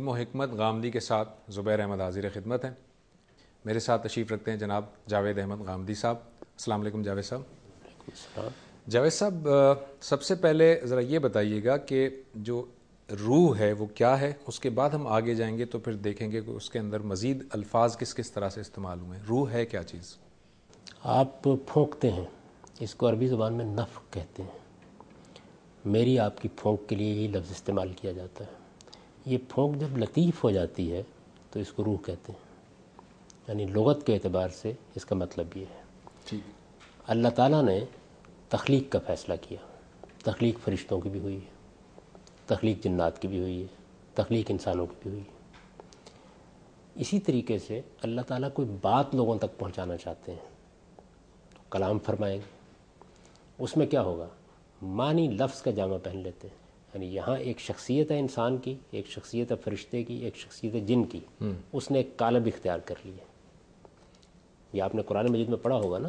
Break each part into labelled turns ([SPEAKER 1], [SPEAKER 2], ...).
[SPEAKER 1] علم و حکمت غامدی کے ساتھ زبیر احمد حاضر خدمت ہیں. میرے ساتھ تشریف رکھتے ہیں جناب جاوید احمد غامدی صاحب. السلام علیکم جاوید صاحب. جاوید صاحب، سب سے پہلے ذرا یہ بتائیے گا کہ جو روح ہے وہ کیا ہے، اس کے بعد ہم آگے جائیں گے تو پھر دیکھیں گے کہ اس کے اندر مزید الفاظ کس کس طرح سے استعمال ہوئے ہیں. روح ہے کیا چیز؟
[SPEAKER 2] آپ پھونکتے ہیں، اس کو عربی زبان میں نفخ کہتے ہیں. میری آپ کی پھونک کے لیے یہی لفظ استعمال کیا جاتا ہے. یہ پھونک جب لطیف ہو جاتی ہے تو اس کو روح کہتے ہیں. یعنی لغت کے اعتبار سے اس کا مطلب یہ ہے.
[SPEAKER 1] ٹھیک.
[SPEAKER 2] اللہ تعالیٰ نے تخلیق کا فیصلہ کیا. تخلیق فرشتوں کی بھی ہوئی ہے، تخلیق جنات کی بھی ہوئی ہے، تخلیق انسانوں کی بھی ہوئی ہے. اسی طریقے سے اللہ تعالیٰ کوئی بات لوگوں تک پہنچانا چاہتے ہیں تو کلام فرمائیں گے. اس میں کیا ہوگا؟ معنی لفظ کا جامع پہن لیتے ہیں. یعنی یہاں ایک شخصیت ہے انسان کی، ایک شخصیت ہے فرشتے کی، ایک شخصیت ہے جن کی. اس نے ایک قالب اختیار کر لی ہے. یہ آپ نے قرآن مجید میں پڑھا ہوگا نا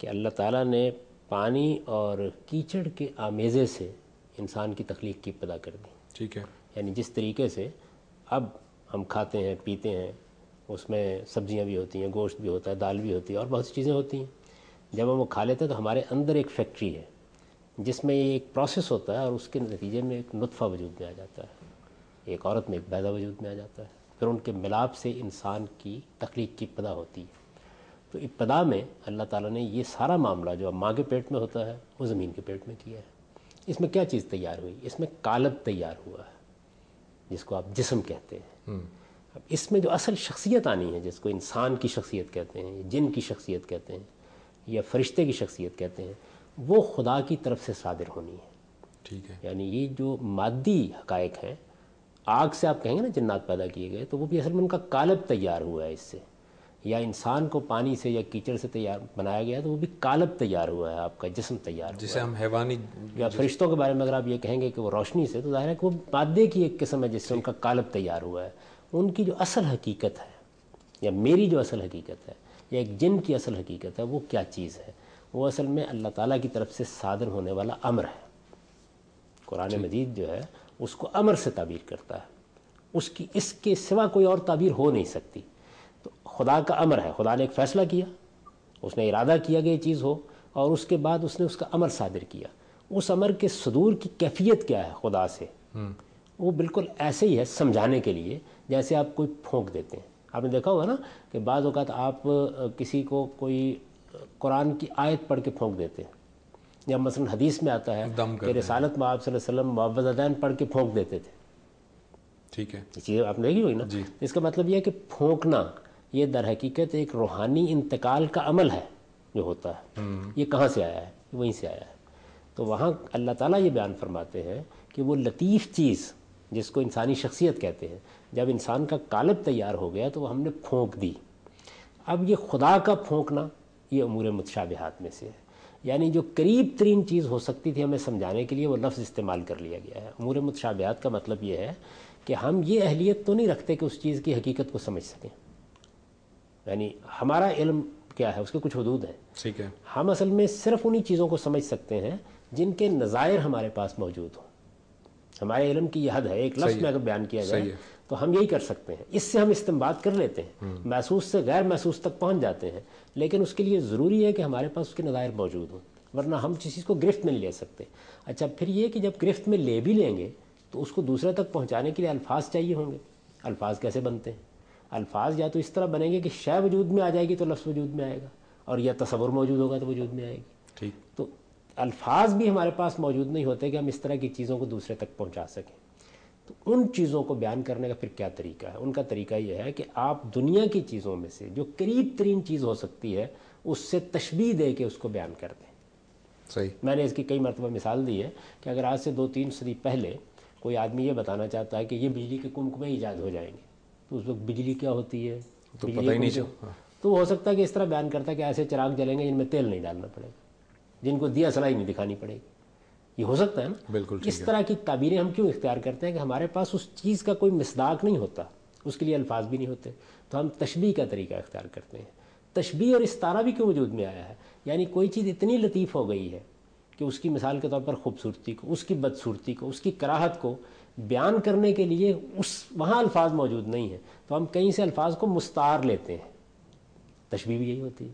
[SPEAKER 2] کہ اللہ تعالیٰ نے پانی اور کیچڑ کے آمیزے سے انسان کی تخلیق کی ابتدا کر دی.
[SPEAKER 1] ٹھیک ہے.
[SPEAKER 2] یعنی جس طریقے سے اب ہم کھاتے ہیں پیتے ہیں، اس میں سبزیاں بھی ہوتی ہیں، گوشت بھی ہوتا ہے، دال بھی ہوتی ہے اور بہت سی چیزیں ہوتی ہیں. جب ہم وہ کھا لیتے ہیں تو ہمارے اندر ایک فیکٹری ہے جس میں یہ ایک پروسیس ہوتا ہے اور اس کے نتیجے میں ایک نطفہ وجود میں آ جاتا ہے. ایک عورت میں ایک بیضہ وجود میں آ جاتا ہے. پھر ان کے ملاپ سے انسان کی تخلیق کی ابتدا ہوتی ہے. تو ابتدا میں اللہ تعالیٰ نے یہ سارا معاملہ جو اب ماں کے پیٹ میں ہوتا ہے وہ زمین کے پیٹ میں کیا ہے. اس میں کیا چیز تیار ہوئی؟ اس میں قالب تیار ہوا ہے جس کو آپ جسم کہتے ہیں. اب اس میں جو اصل شخصیت آنی ہے، جس کو انسان کی شخصیت کہتے ہیں، جن کی شخصیت کہتے ہیں یا فرشتے کی شخصیت کہتے ہیں، وہ خدا کی طرف سے صادر ہونی ہے.
[SPEAKER 1] ٹھیک ہے.
[SPEAKER 2] یعنی یہ جو مادی حقائق ہیں، آگ سے آپ کہیں گے نا جنات پیدا کیے گئے، تو وہ بھی اصل میں ان کا قالب تیار ہوا ہے اس سے. یا انسان کو پانی سے یا کیچڑ سے تیار بنایا گیا تو وہ بھی قالب تیار ہوا ہے، آپ کا جسم تیار ہوا ہے.
[SPEAKER 1] جسے ہم حیوانی
[SPEAKER 2] یا فرشتوں کے بارے میں اگر آپ یہ کہیں گے کہ وہ روشنی سے، تو ظاہر ہے کہ وہ مادے کی ایک قسم ہے جس سے ان کا قالب تیار ہوا ہے. ان کی جو اصل حقیقت ہے یا میری جو اصل حقیقت ہے یا ایک جن کی اصل حقیقت ہے، وہ کیا چیز ہے؟ وہ اصل میں اللہ تعالیٰ کی طرف سے صادر ہونے والا امر ہے. قرآن مجید جو ہے اس کو امر سے تعبیر کرتا ہے. اس کے سوا کوئی اور تعبیر ہو نہیں سکتی. تو خدا کا امر ہے، خدا نے ایک فیصلہ کیا، اس نے ارادہ کیا کہ یہ چیز ہو، اور اس کے بعد اس نے اس کا امر صادر کیا. اس امر کے صدور کی کیفیت کیا ہے خدا سے؟ وہ بالکل ایسے ہی ہے سمجھانے کے لیے جیسے آپ کوئی پھونک دیتے ہیں. آپ نے دیکھا ہوگا نا کہ بعض اوقات آپ کسی کو کوئی قرآن کی آیت پڑھ کے پھونک دیتے ہیں، یا مثلا حدیث میں آتا ہے کہ رسالت میں آپ صلی اللہ علیہ وسلم معوذتین پڑھ کے پھونک دیتے تھے.
[SPEAKER 1] ٹھیک ہے.
[SPEAKER 2] یہ چیز آپ نے دیکھی ہوئی نا. اس کا مطلب یہ ہے کہ پھونکنا یہ در حقیقت ایک روحانی انتقال کا عمل ہے جو ہوتا ہے. یہ کہاں سے آیا ہے؟ وہیں سے آیا ہے. تو وہاں اللہ تعالیٰ یہ بیان فرماتے ہیں کہ وہ لطیف چیز جس کو انسانی شخصیت کہتے ہیں، جب انسان کا قالب تیار ہو گیا تو وہ ہم نے پھونک دی. اب یہ خدا کا پھونکنا یہ امور متشابہات میں سے ہے. یعنی جو قریب ترین چیز ہو سکتی تھی ہمیں سمجھانے کے لیے وہ لفظ استعمال کر لیا گیا ہے. امور متشابہات کا مطلب یہ ہے کہ ہم یہ اہلیت تو نہیں رکھتے کہ اس چیز کی حقیقت کو سمجھ سکیں. یعنی ہمارا علم کیا ہے، اس کے کچھ حدود ہیں.
[SPEAKER 1] ٹھیک ہے.
[SPEAKER 2] ہم اصل میں صرف انہی چیزوں کو سمجھ سکتے ہیں جن کے نظائر ہمارے پاس موجود ہوں. ہمارے علم کی یہ حد ہے. ایک لفظ میں اگر بیان کیا جائے تو ہم یہی کر سکتے ہیں. اس سے ہم استنباط کر لیتے ہیں، محسوس سے غیر محسوس تک پہنچ جاتے ہیں، لیکن اس کے لیے ضروری ہے کہ ہمارے پاس اس کے نظائر موجود ہوں، ورنہ ہم کسی چیز کو گرفت میں نہیں لے سکتے. اچھا، پھر یہ کہ جب گرفت میں لے بھی لیں گے تو اس کو دوسرے تک پہنچانے کے لیے الفاظ چاہیے ہوں گے. الفاظ کیسے بنتے ہیں؟ الفاظ یا تو اس طرح بنیں گے کہ شے وجود میں آ جائے گی تو لفظ وجود میں آئے گا، اور یا تصور موجود ہوگا تو وجود میں آئے گی.
[SPEAKER 1] ٹھیک.
[SPEAKER 2] تو الفاظ بھی ہمارے پاس موجود نہیں ہوتے کہ ہم اس طرح کی چیزوں کو دوسرے تک پہنچا سکیں. تو ان چیزوں کو بیان کرنے کا پھر کیا طریقہ ہے؟ ان کا طریقہ یہ ہے کہ آپ دنیا کی چیزوں میں سے جو قریب ترین چیز ہو سکتی ہے اس سے تشبیہ دے کے اس کو بیان کر دیں.
[SPEAKER 1] صحیح.
[SPEAKER 2] میں نے اس کی کئی مرتبہ مثال دی ہے کہ اگر آج سے 2-3 صدی پہلے کوئی آدمی یہ بتانا چاہتا ہے کہ یہ بجلی کے کمکمے ایجاد ہو جائیں گے، تو اس وقت بجلی کیا ہوتی ہے
[SPEAKER 1] تو پتہ ہی نہیں چلتا.
[SPEAKER 2] تو ہو سکتا ہے کہ اس طرح بیان کرتا ہے کہ ایسے چراغ جلیں گے جن میں تیل نہیں ڈالنا پڑے گا، جن کو دیا سلائی نہیں دکھانی پڑے گی. یہ ہو سکتا ہے نا.
[SPEAKER 1] بالکل.
[SPEAKER 2] اس طرح کی تعبیریں ہم کیوں اختیار کرتے ہیں؟ کہ ہمارے پاس اس چیز کا کوئی مصداق نہیں ہوتا، اس کے لیے الفاظ بھی نہیں ہوتے، تو ہم تشبیہ کا طریقہ اختیار کرتے ہیں. تشبیہ اور استعارہ بھی کیوں وجود میں آیا ہے؟ یعنی کوئی چیز اتنی لطیف ہو گئی ہے کہ اس کی مثال کے طور پر خوبصورتی کو، اس کی بدصورتی کو، اس کی کراہت کو بیان کرنے کے لیے وہاں الفاظ موجود نہیں ہیں، تو ہم کہیں سے الفاظ کو مستعار لیتے ہیں. تشبیہ بھی یہی ہوتی ہے.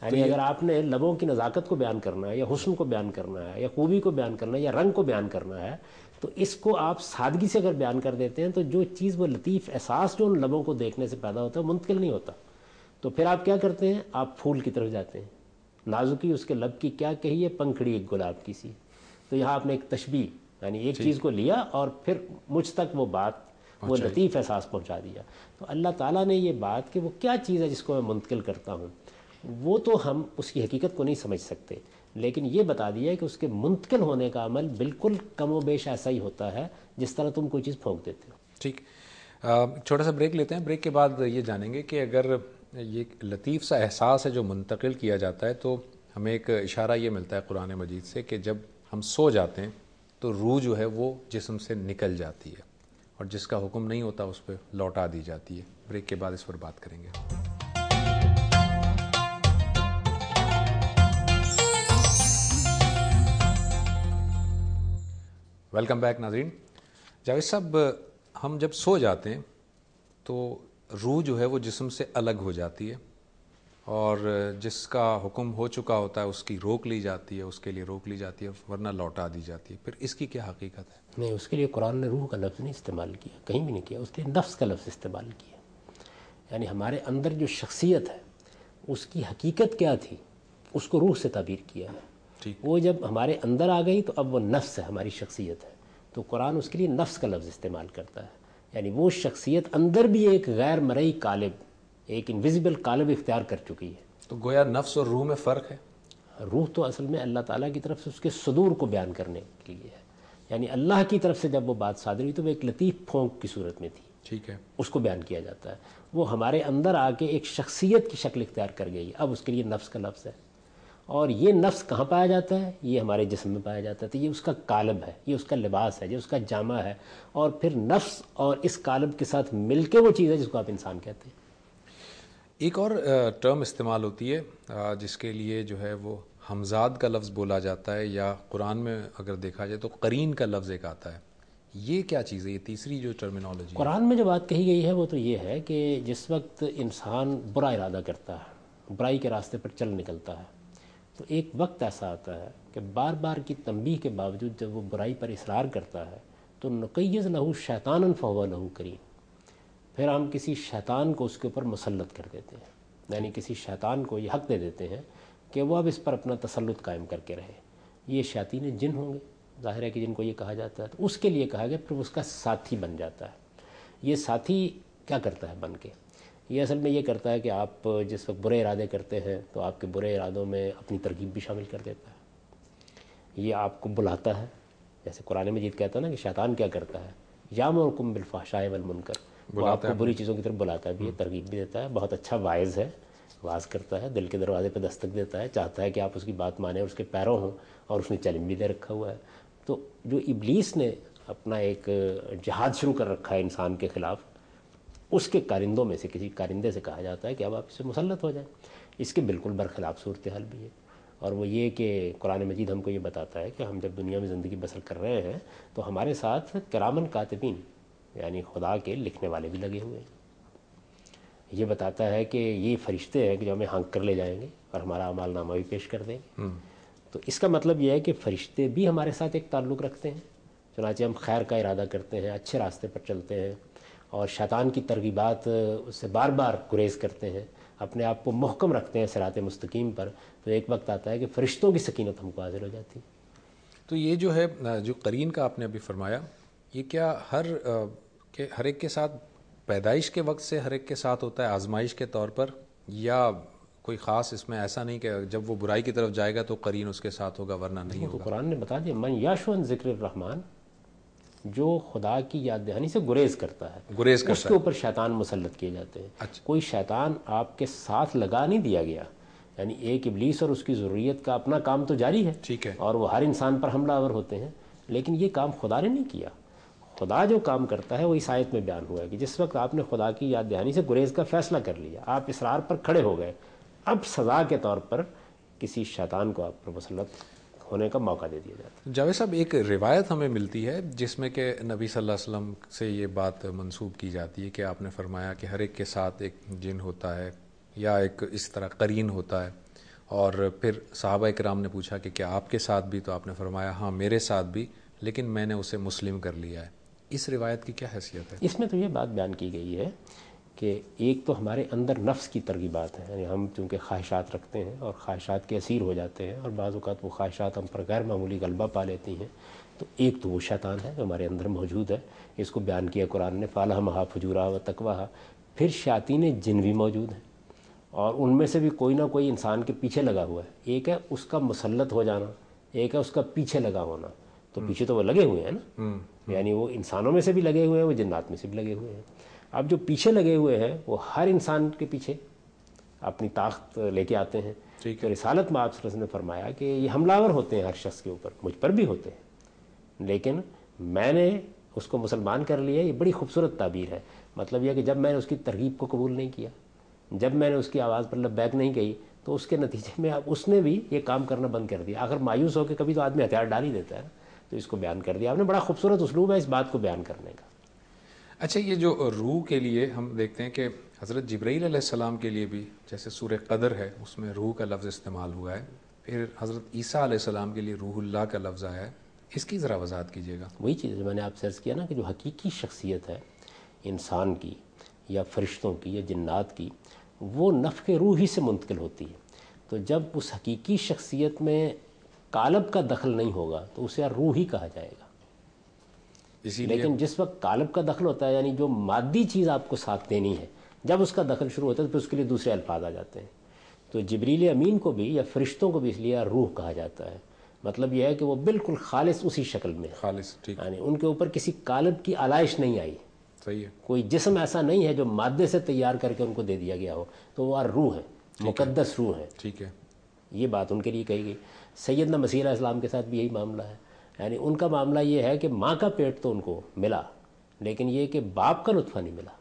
[SPEAKER 2] یعنی اگر آپ نے لبوں کی نزاکت کو بیان کرنا ہے، یا حسن کو بیان کرنا ہے، یا خوبی کو بیان کرنا ہے، یا رنگ کو بیان کرنا ہے، تو اس کو آپ سادگی سے اگر بیان کر دیتے ہیں تو جو چیز، وہ لطیف احساس جو ان لبوں کو دیکھنے سے پیدا ہوتا ہے، منتقل نہیں ہوتا. تو پھر آپ کیا کرتے ہیں؟ آپ پھول کی طرف جاتے ہیں. نازکی اس کے لب کی کیا کہی ہے، پنکھڑی ایک گلاب کی سی. تو یہاں آپ نے ایک تشبیہ، یعنی ایک چیز کو لیا اور پھر مجھ تک وہ بات، وہ لطیف احساس پہنچا دیا. تو اللہ تعالیٰ نے یہ بات کہ وہ کیا چیز ہے جس کو میں منتقل کرتا ہوں، وہ تو ہم اس کی حقیقت کو نہیں سمجھ سکتے، لیکن یہ بتا دیا کہ اس کے منتقل ہونے کا عمل بالکل کم و بیش ایسا ہی ہوتا ہے جس طرح تم کوئی چیز پھونک دیتے ہو.
[SPEAKER 1] ٹھیک، چھوٹا سا بریک لیتے ہیں. بریک کے بعد یہ جانیں گے کہ اگر یہ لطیف سا احساس ہے جو منتقل کیا جاتا ہے، تو ہمیں ایک اشارہ یہ ملتا ہے قرآن مجید سے کہ جب ہم سو جاتے ہیں تو روح جو ہے وہ جسم سے نکل جاتی ہے، اور جس کا حکم نہیں ہوتا اس پہ لوٹا دی جاتی ہے. بریک کے بعد اس پر بات کریں گے. ویلکم بیک ناظرین. جاوید صاحب، ہم جب سو جاتے ہیں تو روح جو ہے وہ جسم سے الگ ہو جاتی ہے، اور جس کا حکم ہو چکا ہوتا ہے اس کی روک لی جاتی ہے، اس کے لیے روک لی جاتی ہے، ورنہ لوٹا دی جاتی ہے. پھر اس کی کیا حقیقت ہے؟
[SPEAKER 2] نہیں، اس کے لیے قرآن نے روح کا لفظ نہیں استعمال کیا، کہیں بھی نہیں کیا. اس نے نفس کا لفظ استعمال کیا. یعنی ہمارے اندر جو شخصیت ہے اس کی حقیقت کیا تھی، اس کو روح سے تعبیر کیا ہے. وہ جب ہمارے اندر آ گئی تو اب وہ نفس ہے، ہماری شخصیت ہے. تو قرآن اس کے لیے نفس کا لفظ استعمال کرتا ہے. یعنی وہ شخصیت اندر بھی ایک غیر مرئی قالب، ایک انویزیبل قالب اختیار کر چکی ہے.
[SPEAKER 1] تو گویا نفس اور روح میں فرق ہے.
[SPEAKER 2] روح تو اصل میں اللہ تعالیٰ کی طرف سے اس کے صدور کو بیان کرنے کے لیے ہے. یعنی اللہ کی طرف سے جب وہ بات صادر ہوئی تو وہ ایک لطیف پھونک کی صورت میں تھی.
[SPEAKER 1] ٹھیک ہے،
[SPEAKER 2] اس کو بیان کیا جاتا ہے. وہ ہمارے اندر آ کے ایک شخصیت کی شکل اختیار کر گئی. اب اس کے لیے نفس کا لفظ ہے. اور یہ نفس کہاں پایا جاتا ہے؟ یہ ہمارے جسم میں پایا جاتا ہے. تو یہ اس کا قالب ہے، یہ اس کا لباس ہے، یہ اس کا جامہ ہے. اور پھر نفس اور اس قالب کے ساتھ مل کے وہ چیز ہے جس کو آپ انسان کہتے ہیں.
[SPEAKER 1] ایک اور ٹرم استعمال ہوتی ہے جس کے لیے جو ہے وہ ہمزاد کا لفظ بولا جاتا ہے، یا قرآن میں اگر دیکھا جائے تو قرین کا لفظ ایک آتا ہے. یہ کیا چیز ہے؟ یہ تیسری جو ٹرمینالوجی
[SPEAKER 2] قرآن میں جو بات کہی گئی ہے وہ تو یہ ہے کہ جس وقت انسان برا ارادہ کرتا ہے، برائی کے راستے پر چل نکلتا ہے، تو ایک وقت ایسا آتا ہے کہ بار بار کی تنبیہ کے باوجود جب وہ برائی پر اصرار کرتا ہے تو نقیض لہو شیطانا فہو لہو کریم، پھر ہم کسی شیطان کو اس کے اوپر مسلط کر دیتے ہیں. یعنی کسی شیطان کو یہ حق دے دیتے ہیں کہ وہ اب اس پر اپنا تسلط قائم کر کے رہے. یہ شیاطین جن ہوں گے، ظاہر ہے کہ جن کو یہ کہا جاتا ہے، تو اس کے لیے کہا گیا پھر اس کا ساتھی بن جاتا ہے. یہ ساتھی کیا کرتا ہے بن کے؟ یہ اصل میں یہ کرتا ہے کہ آپ جس وقت برے ارادے کرتے ہیں تو آپ کے برے ارادوں میں اپنی ترغیب بھی شامل کر دیتا ہے. یہ آپ کو بلاتا ہے، جیسے قرآن مجید کہتا ہے نا کہ شیطان کیا کرتا ہے، یامرکم بالفحشاء والمنکر، وہ آپ کو بری چیزوں کی طرف بلاتا بھی ہے، ترغیب بھی دیتا ہے. بہت اچھا واعظ ہے، واز کرتا ہے، دل کے دروازے پہ دستک دیتا ہے، چاہتا ہے کہ آپ اس کی بات مانیں اور اس کے پیروں ہوں، اور اس نے چیلنج بھی دے رکھا ہوا ہے. تو جو ابلیس نے اپنا ایک جہاد شروع کر رکھا ہے انسان کے خلاف، اس کے کارندوں میں سے کسی کارندے سے کہا جاتا ہے کہ اب آپ اس سے مسلط ہو جائیں. اس کے بالکل برخلاف صورتحال بھی ہے. اور وہ یہ کہ قرآن مجید ہم کو یہ بتاتا ہے کہ ہم جب دنیا میں زندگی بسر کر رہے ہیں تو ہمارے ساتھ کرامن کاتبین، یعنی خدا کے لکھنے والے بھی لگے ہوئے ہیں. یہ بتاتا ہے کہ یہ فرشتے ہیں کہ جو ہمیں ہانک کر لے جائیں گے اور ہمارا اعمال نامہ بھی پیش کر دیں گے. تو اس کا مطلب یہ ہے کہ فرشتے بھی ہمارے ساتھ ایک تعلق رکھتے ہیں. چنانچہ ہم خیر کا ارادہ کرتے ہیں، اچھے راستے پر چلتے ہیں، اور شیطان کی ترغیبات سے بار بار گریز کرتے ہیں، اپنے آپ کو محکم رکھتے ہیں صراط مستقیم پر، تو ایک وقت آتا ہے کہ فرشتوں کی سکینت ہم کو حاصل ہو جاتی ہے.
[SPEAKER 1] تو یہ جو ہے جو قرین کا آپ نے ابھی فرمایا، یہ کیا ہر ایک کے ساتھ پیدائش کے وقت سے ہر ایک کے ساتھ ہوتا ہے آزمائش کے طور پر، یا کوئی خاص اس میں ایسا نہیں کہ جب وہ برائی کی طرف جائے گا تو قرین اس کے ساتھ ہوگا ورنہ نہیں
[SPEAKER 2] تو
[SPEAKER 1] ہوگا؟
[SPEAKER 2] قرآن نے بتا دیا من یعشو عن ذکر الرحمن، جو خدا کی یاد دہانی سے گریز کرتا ہے اس کے اوپر شیطان مسلط کیے جاتے ہیں.
[SPEAKER 1] اچھا.
[SPEAKER 2] کوئی شیطان آپ کے ساتھ لگا نہیں دیا گیا. یعنی ایک ابلیس اور اس کی ضروریت کا اپنا کام تو جاری ہے،
[SPEAKER 1] ٹھیک ہے،
[SPEAKER 2] اور وہ ہر انسان پر حملہ آور ہوتے ہیں، لیکن یہ کام خدا نے نہیں کیا. خدا جو کام کرتا ہے وہ اس آیت میں بیان ہوا ہے کہ جس وقت آپ نے خدا کی یاد دہانی سے گریز کا فیصلہ کر لیا، آپ اصرار پر کھڑے ہو گئے، اب سزا کے طور پر کسی شیطان کو آپ پر مسلط ہونے کا موقع دے دیا جاتا ہے۔
[SPEAKER 1] جاوید صاحب، ایک روایت ہمیں ملتی ہے جس میں کہ نبی صلی اللہ علیہ وسلم سے یہ بات منسوب کی جاتی ہے کہ آپ نے فرمایا کہ ہر ایک کے ساتھ ایک جن ہوتا ہے یا ایک اس طرح قرین ہوتا ہے، اور پھر صحابہ کرام نے پوچھا کہ کیا آپ کے ساتھ بھی؟ تو آپ نے فرمایا ہاں میرے ساتھ بھی، لیکن میں نے اسے مسلم کر لیا ہے۔ اس روایت کی کیا حیثیت ہے؟
[SPEAKER 2] اس میں تو یہ بات بیان کی گئی ہے کہ ایک تو ہمارے اندر نفس کی ترغیبات ہیں، یعنی ہم چونکہ خواہشات رکھتے ہیں اور خواہشات کے اسیر ہو جاتے ہیں، اور بعض اوقات وہ خواہشات ہم پر غیر معمولی غلبہ پا لیتی ہیں، تو ایک تو وہ شیطان ہے جو ہمارے اندر موجود ہے، اس کو بیان کیا قرآن نے، فَأَلْهَمَهَا فُجُورَهَا وَتَقْوَاهَا۔ پھر شیاطین جن بھی موجود ہیں، اور ان میں سے بھی کوئی نہ کوئی انسان کے پیچھے لگا ہوا ہے۔ ایک ہے اس کا مسلط ہو جانا، ایک ہے اس کا پیچھے لگا ہونا۔ تو پیچھے تو وہ لگے ہوئے ہیں نا، یعنی وہ انسانوں میں سے بھی لگے ہوئے ہیں، وہ جنات میں سے بھی لگے ہوئے ہیں۔ اب جو پیچھے لگے ہوئے ہیں وہ ہر انسان کے پیچھے اپنی طاقت لے کے آتے ہیں۔ تو رسالت میں آپ صلی اللہ علیہ وسلم نے فرمایا کہ یہ حملہ آور ہوتے ہیں ہر شخص کے اوپر، مجھ پر بھی ہوتے ہیں، لیکن میں نے اس کو مسلمان کر لیا۔ یہ بڑی خوبصورت تعبیر ہے، مطلب یہ کہ جب میں نے اس کی ترغیب کو قبول نہیں کیا، جب میں نے اس کی آواز پر لبیک نہیں کہی، تو اس کے نتیجے میں اس نے بھی یہ کام کرنا بند کر دیا۔ آخر مایوس ہو کے کبھی تو آدمی ہتھیار ڈال ہی دیتا ہے نا، تو اس کو بیان کر دیا آپ نے۔ بڑا خوبصورت اسلوب ہے اس بات کو بیان کرنے کا۔
[SPEAKER 1] اچھا، یہ جو روح کے لیے ہم دیکھتے ہیں کہ حضرت جبرائیل علیہ السلام کے لیے بھی جیسے سورہ قدر ہے اس میں روح کا لفظ استعمال ہوا ہے، پھر حضرت عیسیٰ علیہ السلام کے لیے روح اللہ کا لفظ آیا ہے، اس کی ذرا وضاحت کیجیے گا۔
[SPEAKER 2] وہی چیز جو میں نے آپ سے عرض کیا نا کہ جو حقیقی شخصیت ہے انسان کی یا فرشتوں کی یا جنات کی، وہ نفخ روح ہی سے منتقل ہوتی ہے۔ تو جب اس حقیقی شخصیت میں قالب کا دخل نہیں ہوگا تو اسے روح ہی کہا جائے گا۔ لیکن جس وقت قالب کا دخل ہوتا ہے، یعنی جو مادی چیز آپ کو ساتھ دینی ہے، جب اس کا دخل شروع ہوتا ہے تو پھر اس کے لیے دوسرے الفاظ آ جاتے ہیں۔ تو جبریل امین کو بھی یا فرشتوں کو بھی اس لیے روح کہا جاتا ہے۔ مطلب یہ ہے کہ وہ بالکل خالص اسی شکل میں
[SPEAKER 1] خالص، ٹھیک،
[SPEAKER 2] یعنی ان کے اوپر کسی قالب کی آلائش نہیں آئی۔
[SPEAKER 1] صحیح ہے۔
[SPEAKER 2] کوئی جسم ایسا نہیں ہے جو مادے سے تیار کر کے ان کو دے دیا گیا ہو، تو وہ روح ہے، مقدس روح ہے۔
[SPEAKER 1] ٹھیک ہے،
[SPEAKER 2] یہ بات ان کے لیے کہی گئی۔ سیدنا مسیح علیہ السلام کے ساتھ بھی یہی معاملہ ہے، یعنی ان کا معاملہ یہ ہے کہ ماں کا پیٹ تو ان کو ملا، لیکن یہ کہ باپ کا نطفہ نہیں ملا۔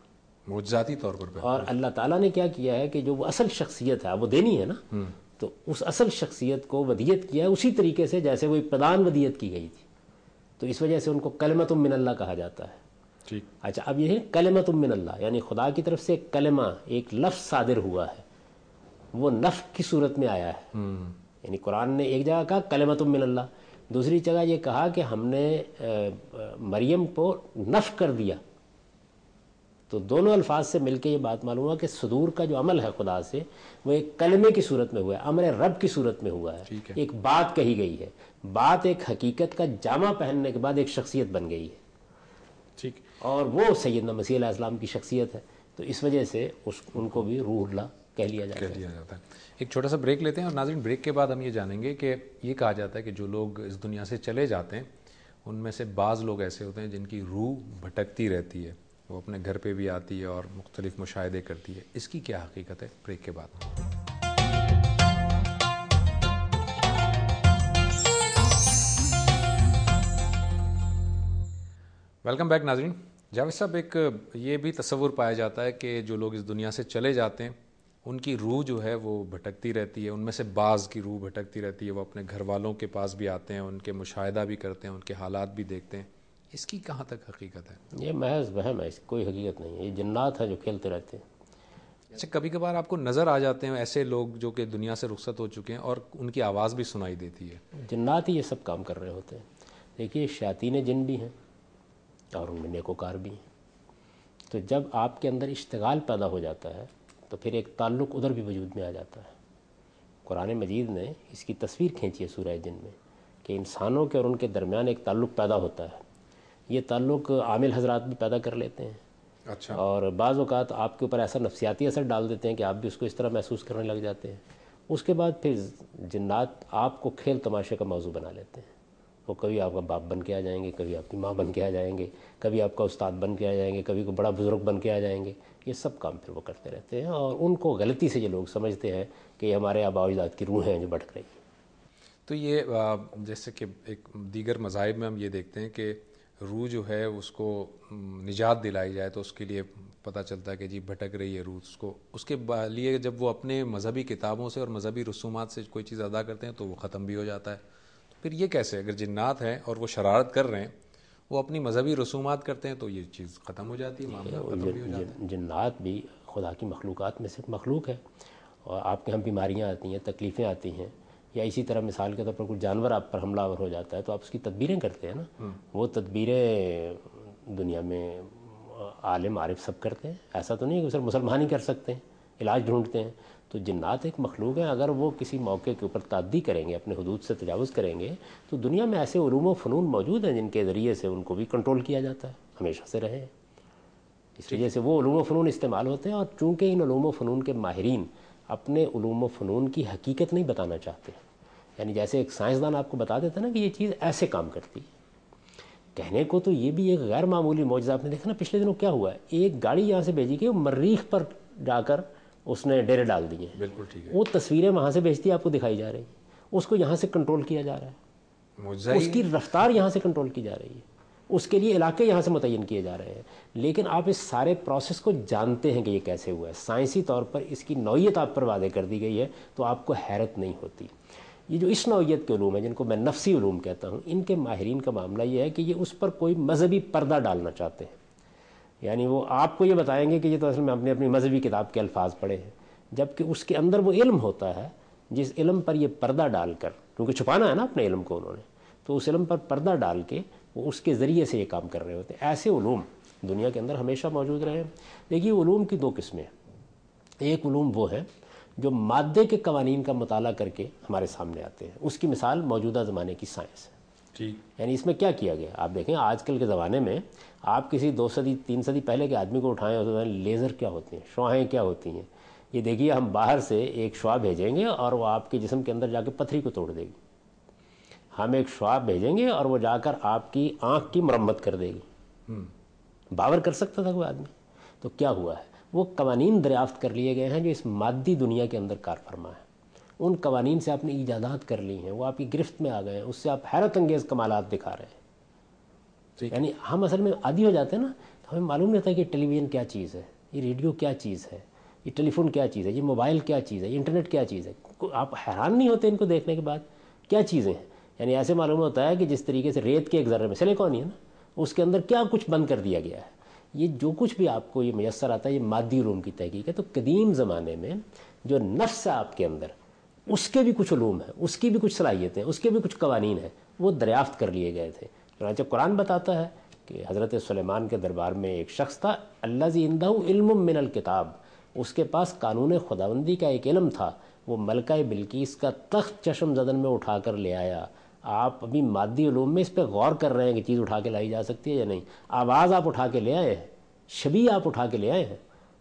[SPEAKER 1] معجزاتی طور پر۔
[SPEAKER 2] اور اللہ تعالیٰ نے کیا کیا ہے کہ جو وہ اصل شخصیت ہے وہ دینی ہے نا، تو اس اصل شخصیت کو ودیت کیا ہے اسی طریقے سے جیسے وہ ابتداءً ودیت کی گئی تھی۔ تو اس وجہ سے ان کو کلمۃ من اللہ کہا جاتا ہے۔
[SPEAKER 1] ٹھیک،
[SPEAKER 2] اچھا، اب یہ ہے کلمۃ من اللہ، یعنی خدا کی طرف سے ایک کلمہ، ایک لفظ صادر ہوا ہے، وہ نفخ کی صورت میں آیا ہے۔ یعنی قرآن نے ایک جگہ کہا کلمۃ من اللہ، دوسری جگہ یہ کہا کہ ہم نے مریم کو نفخ کر دیا۔ تو دونوں الفاظ سے مل کے یہ بات معلوم ہوا کہ صدور کا جو عمل ہے خدا سے، وہ ایک کلمے کی صورت میں ہوا ہے، امر رب کی صورت میں ہوا ہے۔ ایک بات کہی گئی ہے، بات ایک حقیقت کا جامع پہننے کے بعد ایک شخصیت بن گئی ہے،
[SPEAKER 1] ٹھیک،
[SPEAKER 2] اور وہ سیدنا مسیح علیہ السلام کی شخصیت ہے۔ تو اس وجہ سے ان کو بھی روح اللہ کہہ لیا جاتا ہے۔
[SPEAKER 1] ایک چھوٹا سا بریک لیتے ہیں، اور ناظرین بریک کے بعد ہم یہ جانیں گے کہ یہ کہا جاتا ہے کہ جو لوگ اس دنیا سے چلے جاتے ہیں ان میں سے بعض لوگ ایسے ہوتے ہیں جن کی روح بھٹکتی رہتی ہے، وہ اپنے گھر پہ بھی آتی ہے اور مختلف مشاہدے کرتی ہے۔ اس کی کیا حقیقت ہے؟ بریک کے بعد۔ ویلکم بیک ناظرین۔ جاوید صاحب، ایک یہ بھی تصور پایا جاتا ہے کہ جو لوگ اس دنیا سے چلے جاتے ہیں ان کی روح جو ہے وہ بھٹکتی رہتی ہے، ان میں سے بعض کی روح بھٹکتی رہتی ہے، وہ اپنے گھر والوں کے پاس بھی آتے ہیں، ان کے مشاہدہ بھی کرتے ہیں، ان کے حالات بھی دیکھتے ہیں۔ اس کی کہاں تک حقیقت ہے؟
[SPEAKER 2] یہ محض وہم ہے، اس کی کوئی حقیقت نہیں ہے، یہ جنات ہیں جو کھیلتے رہتے ہیں۔
[SPEAKER 1] اچھا، کبھی کبھار آپ کو نظر آ جاتے ہیں ایسے لوگ جو کہ دنیا سے رخصت ہو چکے ہیں اور ان کی آواز بھی سنائی دیتی ہے؟
[SPEAKER 2] جنات ہی یہ سب کام کر رہے ہوتے ہیں۔ دیکھیے، شیاطین جن بھی ہیں اور ان میں نیکوکار بھی ہیں۔ تو جب آپ کے اندر اشتغال پیدا ہو جاتا ہے تو پھر ایک تعلق ادھر بھی وجود میں آ جاتا ہے۔ قرآن مجید نے اس کی تصویر کھینچی ہے سورہ جن میں کہ انسانوں کے اور ان کے درمیان ایک تعلق پیدا ہوتا ہے۔ یہ تعلق عامل حضرات بھی پیدا کر لیتے ہیں،
[SPEAKER 1] اچھا،
[SPEAKER 2] اور بعض اوقات آپ کے اوپر ایسا نفسیاتی اثر ڈال دیتے ہیں کہ آپ بھی اس کو اس طرح محسوس کرنے لگ جاتے ہیں۔ اس کے بعد پھر جنات آپ کو کھیل تماشے کا موضوع بنا لیتے ہیں۔ وہ کبھی آپ کا باپ بن کے آ جائیں گے، کبھی آپ کی ماں بن کے آ جائیں گے، کبھی آپ کا استاد بن کے آ جائیں گے، کبھی کوئی بڑا بزرگ بن کے آ جائیں گے۔ یہ سب کام پھر وہ کرتے رہتے ہیں، اور ان کو غلطی سے یہ لوگ سمجھتے ہیں کہ یہ ہمارے آباء و اجداد کی روح ہیں جو بھٹک رہی ہیں۔
[SPEAKER 1] تو یہ جیسے کہ ایک دیگر مذاہب میں ہم یہ دیکھتے ہیں کہ روح جو ہے اس کو نجات دلائی جائے تو اس کے لیے پتہ چلتا ہے کہ جی بھٹک رہی ہے روح، اس کے لیے جب وہ اپنے مذہبی کتابوں سے اور مذہبی رسومات سے کوئی چیز ادا کرتے ہیں تو وہ ختم بھی ہو جاتا ہے۔ پھر یہ کیسے؟ اگر جنات ہیں اور وہ شرارت کر رہے ہیں، وہ اپنی مذہبی رسومات کرتے ہیں، تو یہ چیز ختم ہو جاتی ہے، معاملہ ختم بھی ہو جاتا ہے۔
[SPEAKER 2] جنات بھی خدا کی مخلوقات میں سے مخلوق ہے، اور آپ کے ہم بیماریاں آتی ہیں، تکلیفیں آتی ہیں، یا اسی طرح مثال کے طور پر کوئی جانور آپ پر حملہ آور ہو جاتا ہے تو آپ اس کی تدبیریں کرتے ہیں نا۔ وہ تدبیریں دنیا میں عالم عارف سب کرتے ہیں، ایسا تو نہیں کہ صرف مسلمان ہی کر سکتے ہیں، علاج ڈھونڈتے ہیں۔ تو جنات ایک مخلوق ہیں، اگر وہ کسی موقع کے اوپر تعدی کریں گے، اپنے حدود سے تجاوز کریں گے، تو دنیا میں ایسے علوم و فنون موجود ہیں جن کے ذریعے سے ان کو بھی کنٹرول کیا جاتا ہے، ہمیشہ سے رہے ہیں۔ اس وجہ سے وہ علوم و فنون استعمال ہوتے ہیں، اور چونکہ ان علوم و فنون کے ماہرین اپنے علوم و فنون کی حقیقت نہیں بتانا چاہتے، یعنی جیسے ایک سائنسدان آپ کو بتا دیتا ہے نا کہ یہ چیز ایسے کام کرتی ہے، کہنے کو تو یہ بھی ایک غیر معمولی معجزہ۔ آپ نے دیکھا نا پچھلے دنوں کیا ہوا ہے، ایک گاڑی یہاں سے بھیجی گئی، وہ مریخ پر جا کر اس نے ڈیرے ڈال دیے ہیں،
[SPEAKER 1] بالکل ٹھیک ہے،
[SPEAKER 2] وہ تصویریں وہاں سے بھیجتی آپ کو دکھائی جا رہی ہیں، اس کو یہاں سے کنٹرول کیا جا رہا ہے،
[SPEAKER 1] معجزہ
[SPEAKER 2] اس
[SPEAKER 1] ہی
[SPEAKER 2] کی رفتار یہاں سے کنٹرول کی جا رہی ہے، اس کے لیے علاقے یہاں سے متعین کیے جا رہے ہیں، لیکن آپ اس سارے پروسیس کو جانتے ہیں کہ یہ کیسے ہوا ہے، سائنسی طور پر اس کی نوعیت آپ پر واضح کر دی گئی ہے، تو آپ کو حیرت نہیں ہوتی۔ یہ جو اس نوعیت کے علوم ہیں جن کو میں نفسی علوم کہتا ہوں، ان کے ماہرین کا معاملہ یہ ہے کہ یہ اس پر کوئی مذہبی پردہ ڈالنا چاہتے ہیں، یعنی وہ آپ کو یہ بتائیں گے کہ یہ تو اصل میں اپنی اپنی مذہبی کتاب کے الفاظ پڑھے ہیں، جبکہ اس کے اندر وہ علم ہوتا ہے جس علم پر یہ پردہ ڈال کر، کیونکہ چھپانا ہے نا اپنے علم کو انہوں نے، تو اس علم پر پردہ ڈال کے وہ اس کے ذریعے سے یہ کام کر رہے ہوتے ہیں۔ ایسے علوم دنیا کے اندر ہمیشہ موجود رہے ہیں۔ دیکھیے علوم کی دو قسمیں ہیں، ایک علوم وہ ہے جو مادے کے قوانین کا مطالعہ کر کے ہمارے سامنے آتے ہیں، اس کی مثال موجودہ زمانے کی سائنس ہے۔
[SPEAKER 1] ٹھیک،
[SPEAKER 2] یعنی اس میں کیا کیا گیا، آپ دیکھیں آج کل کے زمانے میں آپ کسی 2 صدی 3 صدی پہلے کے آدمی کو اٹھائیں تو لیزر کیا ہوتے ہیں، شعاعیں کیا ہوتی ہیں، یہ دیکھیے ہم باہر سے ایک شعاع بھیجیں گے اور وہ آپ کے جسم کے اندر جا کے پتھری کو توڑ دے گی، ہم ایک شعاع بھیجیں گے اور وہ جا کر آپ کی آنکھ کی مرمت کر دے گی۔ باور کر سکتا تھا کوئی آدمی؟ تو کیا ہوا ہے، وہ قوانین دریافت کر لیے گئے ہیں جو اس مادی دنیا کے اندر کار فرما ہے، ان قوانین سے آپ نے ایجادات کر لی ہیں، وہ آپ کی گرفت میں آ گئے ہیں، اس سے آپ حیرت انگیز کمالات دکھا رہے ہیں۔ یعنی ہم اصل میں عادی ہو جاتے ہیں نا، تو ہمیں معلوم نہیں ہوتا کہ ٹیلی ویژن کیا چیز ہے، یہ ریڈیو کیا چیز ہے، یہ ٹیلی فون کیا چیز ہے، یہ موبائل کیا چیز ہے، یہ انٹرنیٹ کیا چیز ہے، آپ حیران نہیں ہوتے ان کو دیکھنے کے بعد کیا چیزیں ہیں؟ یعنی ایسے معلوم ہوتا ہے کہ جس طریقے سے ریت کے ایک ذرے میں سلیکون ہی ہے نا، اس کے اندر کیا کچھ بند کر دیا گیا ہے۔ یہ جو کچھ بھی آپ کو یہ میسر آتا ہے یہ مادی علوم کی تحقیق ہے۔ تو قدیم زمانے میں جو نفس ہے آپ کے اندر، اس کے بھی کچھ علوم ہیں، اس کی بھی کچھ صلاحیتیں، اس کے بھی کچھ قوانین ہیں، وہ دریافت کر لیے گئے تھے۔ چنانچہ قرآن بتاتا ہے کہ حضرت سلیمان کے دربار میں ایک شخص تھا، الذی عندہ علم من الکتاب، اس کے پاس قانون خداوندی کا ایک علم تھا، وہ ملکہ بلقیس کا تخت چشم زدن میں اٹھا کر لے آیا۔ آپ ابھی مادی علوم میں اس پہ غور کر رہے ہیں کہ چیز اٹھا کے لائی جا سکتی ہے یا نہیں، آواز آپ اٹھا کے لے آئے ہیں، شبیہ آپ اٹھا کے لے آئے ہیں،